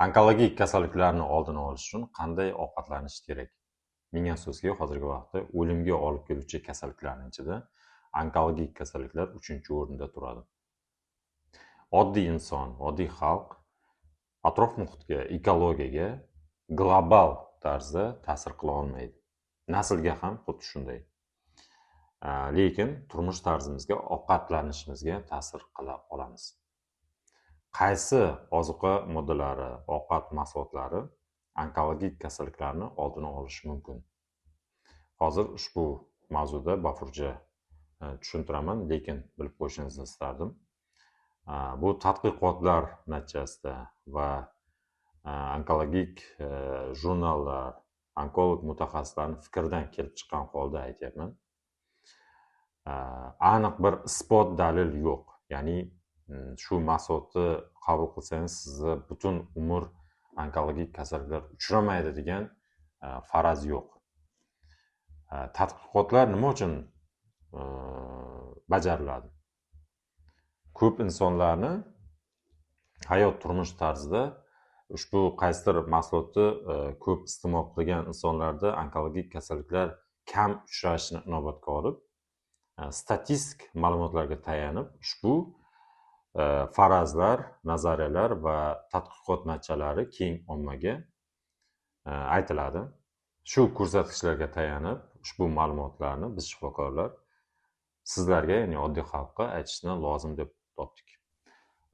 Onkologik kasalliklarni oldini olish uchun qanday ovqatlanish kerak? Ming afsuski, hozirgi vaqtda o'limga olib keluvchi kasalliklarning ichida onkologik kasalliklar 3-o'rinda turadi. Oddiy inson, oddiy xalq atrof muhitga, ekologiyaga global tarzda ta'sir qila olmaydi. Naslga ham xuddi shunday. Lekin turmush tarzimizga, ovqatlanishimizga ta'sir qila olamiz. Qaysi ozuqa moddalari, ovqat mahsulotlari onkologik kasalliklarni oldini olishi mumkin? Hozir ushbu mavzuda bafurja tushuntiraman, lekin bilib qo'yishingizni istardim. Bu tadqiqotlar natijasida va onkologik jurnallar, onkolog mutaxassislarning fikridan kelib chiqqan holda aytyapman. Aniq bir isbot dalil yo'q. Ya'ni shu mahsulotni qabul qilsangiz sizni butun umr onkologik kasalliklar uchramaydi degan faraz yo'q. Tadqiqotlar nima uchun bajariladi? Ko'p insonlarni hayot turmush tarzida ushbu qaysidir mahsulotni ko'p iste'mol qilgan insonlarda onkologik kasalliklar kam uchrashini inobatga olib, statistik ma'lumotlarga tayanib ushbu farazlar, nazariyalar va tadqiqot natijalari keng ommaga aytiladi. Shu ko'rsatkichlarga tayanib ushbu ma'lumotlarni biz shifokorlar sizlarga, ya'ni oddiy xalqqa aytishni lozim deb topdik.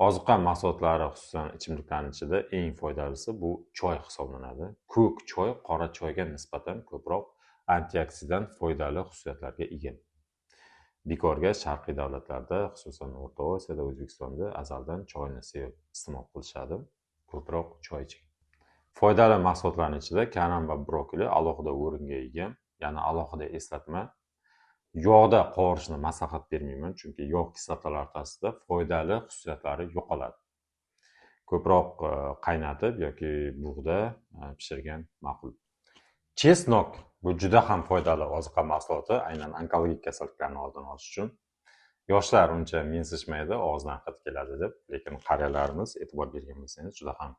Ozuqa mahsulotlari, xususan ichimliklarning ichida eng foydalisi bu choy hisoblanadi. Ko'k choy qora choyga nisbatan ko'proq antioksidant foydali xususiyatlarga ega. Bekorga sharqiy davlatlarda, xususan O'rta Osiyoda, O'zbekistonda azaldan choyni sevib iste'mol qilishadi. Ko'proq choy iching. Foydali mahsulotlarning ichida karam va brokoli alohida o'ringa ega. Ya'ni alohida eslatma. Yog'da qovurishni maslahat bermayman, chunki yog' kislotalari ta'sirida foydali xususiyatlari yo'qoladi. Ko'proq qaynatib yoki bug'da pishirgan ma'qul. Chesnok bu juda ham foydali ozuqa mahsuloti, aynan onkologik kasalliklarni oldini olish uchun. Yoshlar uncha mensishmaydi, og'izdan hid keladi deb, lekin qariyalarimiz e'tibor bergan bo'lsangiz juda ham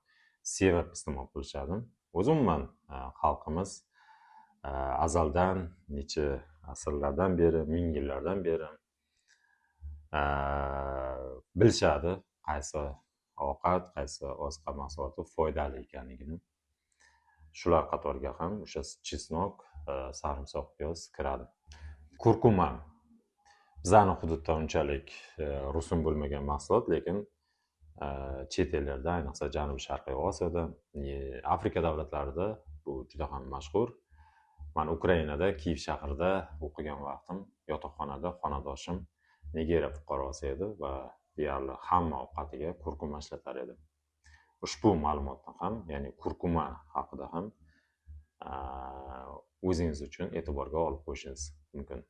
sevib iste'mol qilishadi. Umuman xalqimiz azaldan necha asrlardan beri, ming yillardan beri bilishadi qaysi ovqat, qaysi ozuqa mahsuloti foydali ekanligini. Shular qatoriga ham o'sha chesnok, sarimsoq, piyoz kiradi. Kurkuma bizning hududda unchalik rusum bo'lmagan mahsulot, lekin chet ellarda, ayniqsa Janubiy Sharqiy Osiyoda, Afrika davlatlarida bu juda ham mashhur. Men Ukrainada, Kiyev shahrida o'qigan vaqtim, yotoqxonada xonadoshim Nigeriya fuqarosi edi va deyarli hamma ovqatiga kurkuma ishlatar edi. Ushbu ma'lumotni ham, ya'ni kurkuma haqida ham o'zingiz uchun e'tiborga olib qo'yishingiz mumkin.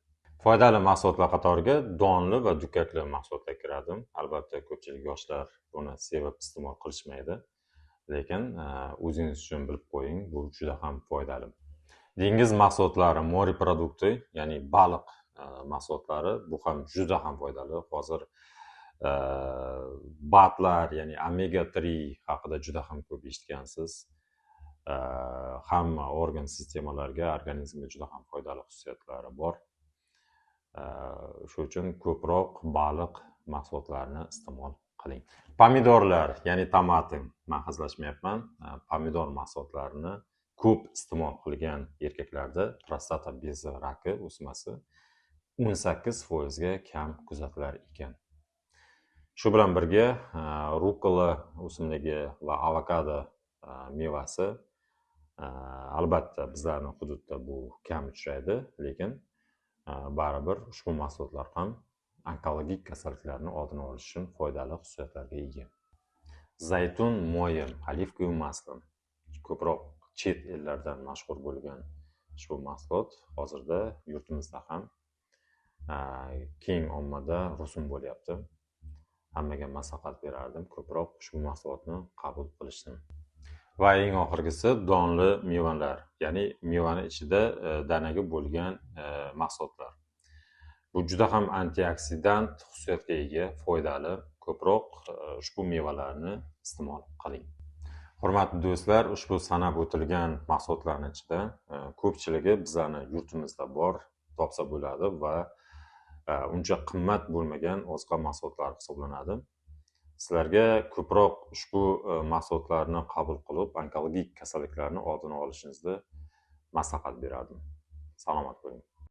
Foydali mahsulotlar qatoriga donli va dukkakli mahsulotlar kiradi. Albatta, ko'pchilik yoshlar buni sevib iste'mol qilishmaydi, lekin o'zingiz uchun bilib qo'ying, bu juda ham foydali. Dengiz mahsulotlari, mori produkti, ya'ni baliq mahsulotlari, bu ham juda ham foydali. Hozir BATlar, ya'ni omega 3 haqida juda ham ko'p eshitgansiz. Hamma organ sistemalariga, organizmga juda ham foydali xususiyatlari bor. Shu uchun ko'proq baliq mahsulotlarini iste'mol qiling. Pomidorlar, ya'ni tomatin, men hazillashmayapman. Pomidor mahsulotlarini ko'p iste'mol qilgan erkaklarda prostata bezi raki o'smasi 18% ga kam kuzatilar ekan. Shu bilan birga rukola o'simligi va avokado mevasi albatta bizlarning hududda bu kam uchraydi, lekin baribir ushbu mahsulotlar ham onkologik kasalliklarni oldini olish uchun foydali xususiyatlarga ega. Zaytun moyi, olivko'l maslo ko'proq chet ellardan mashhur bo'lgan ushbu mahsulot hozirda yurtimizda ham keng ommada rusum bo'lyapti. Hammaga maslahat berardim, ko'proq ushbu mahsulotni qabul qilishni. Va eng oxirgisi donli mevalar, ya'ni mevani ichida danaga bo'lgan mahsulotlar. Bu juda ham antioksidant xususiyatga ega, foydali. Ko'proq ushbu mevalarni iste'mol qiling. Hurmatli do'stlar, ushbu sanab o'tilgan mahsulotlarning ichida ko'pchiligi bizlarni yurtimizda bor, topsa bo'ladi va uncha qimmat bo'lmagan oziq mahsulotlari hisoblanadi. Sizlarga ko'proq ushbu mahsulotlarni qabul qilib, onkologik kasalliklarni oldini olishingizni maslahat berardim. Salomat bo'ling.